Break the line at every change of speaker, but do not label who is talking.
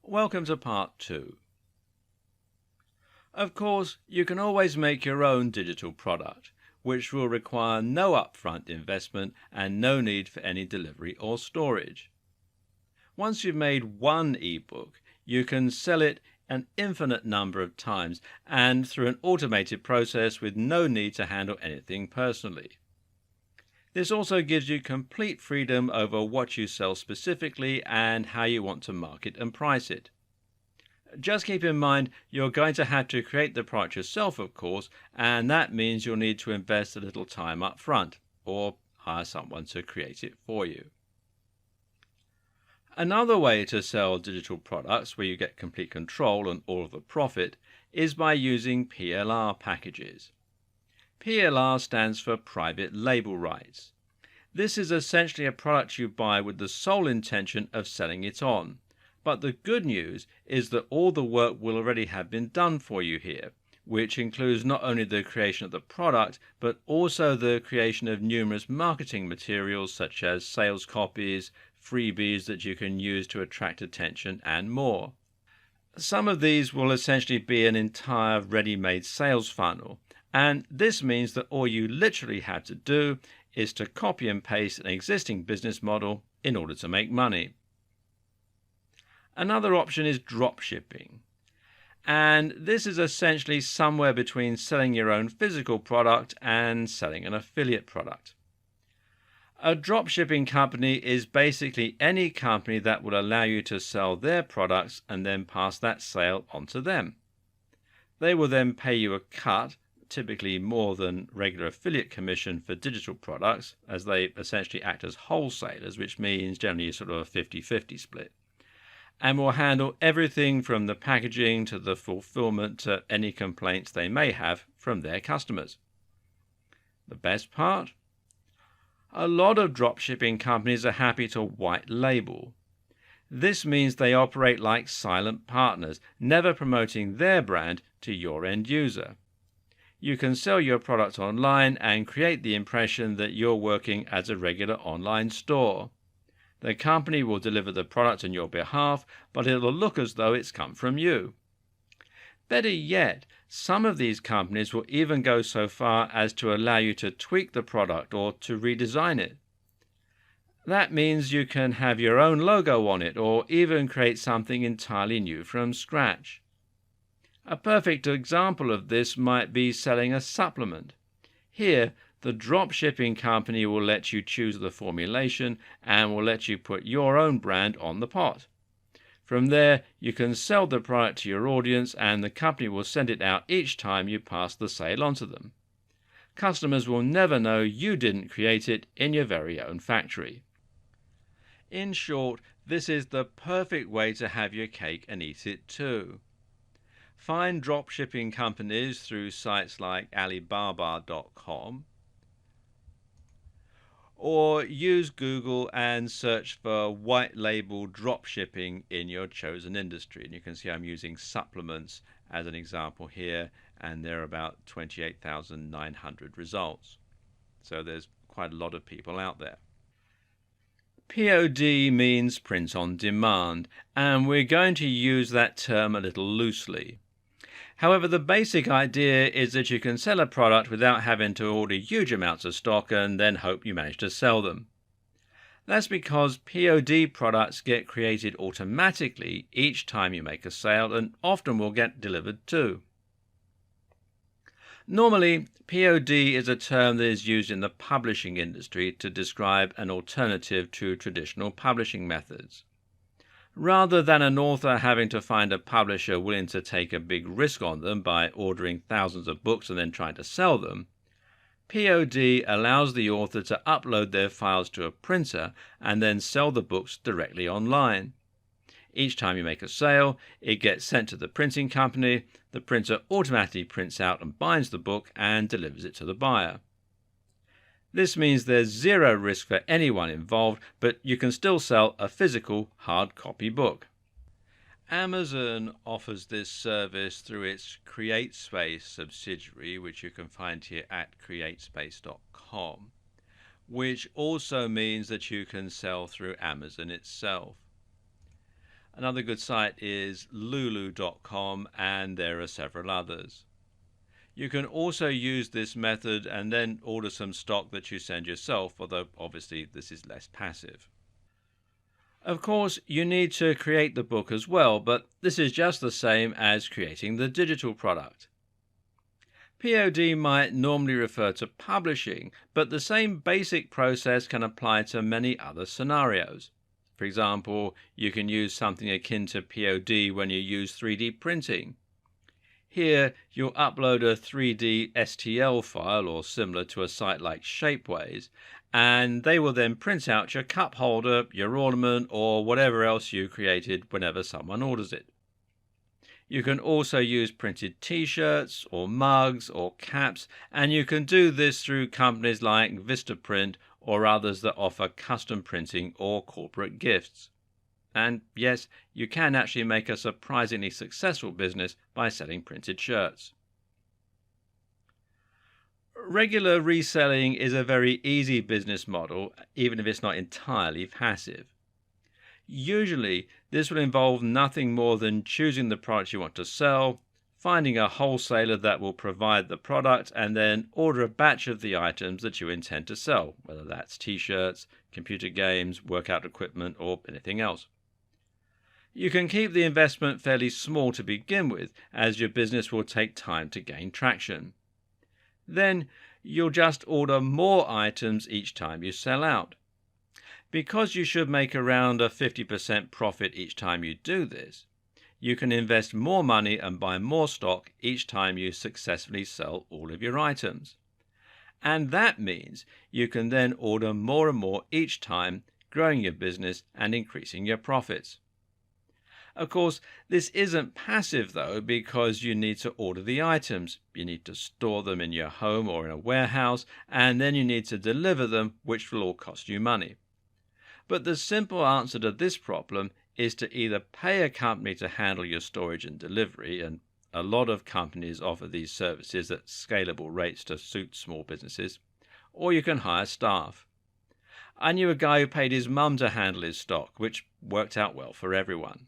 Welcome to part 2. Of course, you can always make your own digital product, which will require no upfront investment and no need for any delivery or storage. Once you've made one ebook, you can sell it an infinite number of times and through an automated process with no need to handle anything personally. This also gives you complete freedom over what you sell specifically and how you want to market and price it. Just keep in mind you're going to have to create the product yourself, of course, and that means you'll need to invest a little time up front or hire someone to create it for you. Another way to sell digital products where you get complete control and all of the profit is by using PLR packages. PLR stands for private label rights. This is essentially a product you buy with the sole intention of selling it on. But the good news is that all the work will already have been done for you here, which includes not only the creation of the product, but also the creation of numerous marketing materials such as sales copies, freebies that you can use to attract attention, and more. Some of these will essentially be an entire ready-made sales funnel, and this means that all you literally have to do is to copy and paste an existing business model in order to make money. Another option is drop shipping, and this is essentially somewhere between selling your own physical product and selling an affiliate product. A drop shipping company is basically any company that will allow you to sell their products and then pass that sale on to them. They will then pay you a cut, typically more than regular affiliate commission for digital products, as they essentially act as wholesalers, which means generally sort of a 50-50 split, and will handle everything from the packaging to the fulfillment to any complaints they may have from their customers. The best part? A lot of dropshipping companies are happy to white label. This means they operate like silent partners, never promoting their brand to your end user. You can sell your product online and create the impression that you're working as a regular online store. The company will deliver the product on your behalf, but it'll look as though it's come from you. Better yet, some of these companies will even go so far as to allow you to tweak the product or to redesign it. That means you can have your own logo on it or even create something entirely new from scratch. A perfect example of this might be selling a supplement. Here, the drop shipping company will let you choose the formulation and will let you put your own brand on the pot. From there, you can sell the product to your audience and the company will send it out each time you pass the sale on to them. Customers will never know you didn't create it in your very own factory. In short, this is the perfect way to have your cake and eat it too. Find drop shipping companies through sites like Alibaba.com, or use Google and search for white label drop shipping in your chosen industry. And you can see I'm using supplements as an example here, and there are about 28,900 results. So there's quite a lot of people out there. POD means print on demand, and we're going to use that term a little loosely. However, the basic idea is that you can sell a product without having to order huge amounts of stock and then hope you manage to sell them. That's because POD products get created automatically each time you make a sale and often will get delivered too. Normally, POD is a term that is used in the publishing industry to describe an alternative to traditional publishing methods. Rather than an author having to find a publisher willing to take a big risk on them by ordering thousands of books and then trying to sell them, POD allows the author to upload their files to a printer and then sell the books directly online. Each time you make a sale, it gets sent to the printing company, the printer automatically prints out and binds the book and delivers it to the buyer. This means there's zero risk for anyone involved, but you can still sell a physical hard copy book. Amazon offers this service through its CreateSpace subsidiary, which you can find here at createspace.com, which also means that you can sell through Amazon itself. Another good site is lulu.com, and there are several others. You can also use this method and then order some stock that you send yourself, although obviously this is less passive. Of course, you need to create the book as well, but this is just the same as creating the digital product. POD might normally refer to publishing, but the same basic process can apply to many other scenarios. For example, you can use something akin to POD when you use 3D printing. Here, you'll upload a 3D STL file or similar to a site like Shapeways, and they will then print out your cup holder, your ornament, or whatever else you created whenever someone orders it. You can also use printed t-shirts or mugs or caps, and you can do this through companies like Vistaprint or others that offer custom printing or corporate gifts. And yes, you can actually make a surprisingly successful business by selling printed shirts. Regular reselling is a very easy business model, even if it's not entirely passive. Usually, this will involve nothing more than choosing the product you want to sell, finding a wholesaler that will provide the product, and then order a batch of the items that you intend to sell, whether that's t-shirts, computer games, workout equipment, or anything else. You can keep the investment fairly small to begin with, as your business will take time to gain traction. Then you'll just order more items each time you sell out. Because you should make around a 50% profit each time you do this, you can invest more money and buy more stock each time you successfully sell all of your items. And that means you can then order more and more each time, growing your business and increasing your profits. Of course, this isn't passive though, because you need to order the items. You need to store them in your home or in a warehouse, and then you need to deliver them, which will all cost you money. But the simple answer to this problem is to either pay a company to handle your storage and delivery, and a lot of companies offer these services at scalable rates to suit small businesses, or you can hire staff. I knew a guy who paid his mum to handle his stock, which worked out well for everyone.